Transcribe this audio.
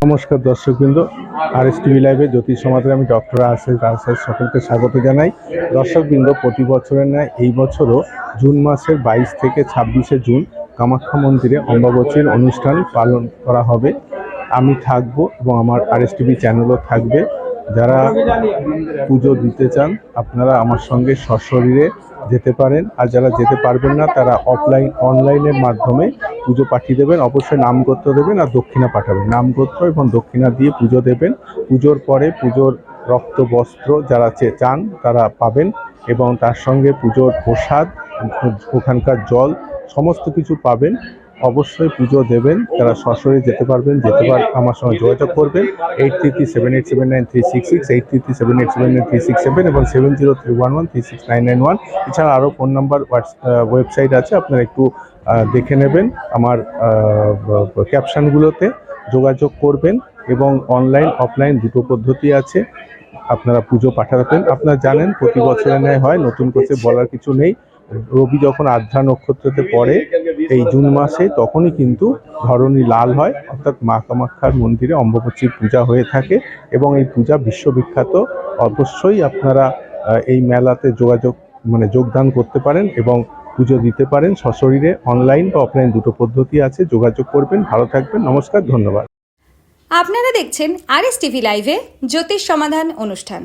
নমস্কার দর্শকবৃন্দ, RS TV লাইভে জ্যোতিষ সমাধানে আমি ডক্টর রাজেশ সকলকে স্বাগত জানাই। দর্শকবৃন্দ, প্রতি বছরের ন্যায় এই বছরও জুন মাসের 22 থেকে 26শে জুন কামাখ্যা মন্দিরে অম্বাবচীর অনুষ্ঠান পালন করা হবে। আমি থাকব এবং আমার RS টিভি চ্যানেলও থাকবে। যারা পুজো দিতে চান আপনারা আমার সঙ্গে সশরীরে যেতে পারেন, আর যারা যেতে পারবেন না তারা অনলাইনের মাধ্যমে পুজো পাঠিয়ে দেবেন। অবশ্যই নামগোত্র দেবেন আর দক্ষিণা পাঠাবেন। নামগোত্র এবং দক্ষিণা দিয়ে পুজো দেবেন। পুজোর পরে পুজোর রক্ত বস্ত্র যারা চান তারা পাবেন এবং তার সঙ্গে পুজোর প্রসাদ, ওখানকার জল সমস্ত কিছু পাবেন। অবশ্যই পুজো দেবেন। যারা সশরীরে যেতে পারবেন আমার সঙ্গে যোগাযোগ করবেন 8337879366, 8337879367 এবং 7031136991। এছাড়া আরও ফোন নাম্বার, ওয়েবসাইট আছে, আপনারা একটু দেখে নেবেন। আমার ক্যাপশনগুলোতে যোগাযোগ করবেন এবং অনলাইন অফলাইন দুটো পদ্ধতি আছে, আপনারা পুজো পাঠাবেন। আপনারা জানেন প্রতি বছরের ন্যায় হয়, নতুন করে বলার কিছু নেই। রবি যখন আদ্রা নক্ষত্রতে পড়ে এই জুন মাসে, তখনই কিন্তু ধরণী লাল হয়, অর্থাৎ মা কামাখ্যার মন্দিরে অম্বাবচীর পূজা হয়ে থাকে এবং এই পূজা বিশ্ববিখ্যাত। অবশ্যই আপনারা এই মেলাতে যোগদান করতে পারেন এবং পুজো দিতে পারেন সশরীরে। অনলাইন বা অফলাইন দুটো পদ্ধতি আছে, যোগাযোগ করবেন। ভালো থাকবেন, নমস্কার, ধন্যবাদ। আপনারা দেখছেন RS টিভি লাইভে জ্যোতিষ সমাধান অনুষ্ঠান।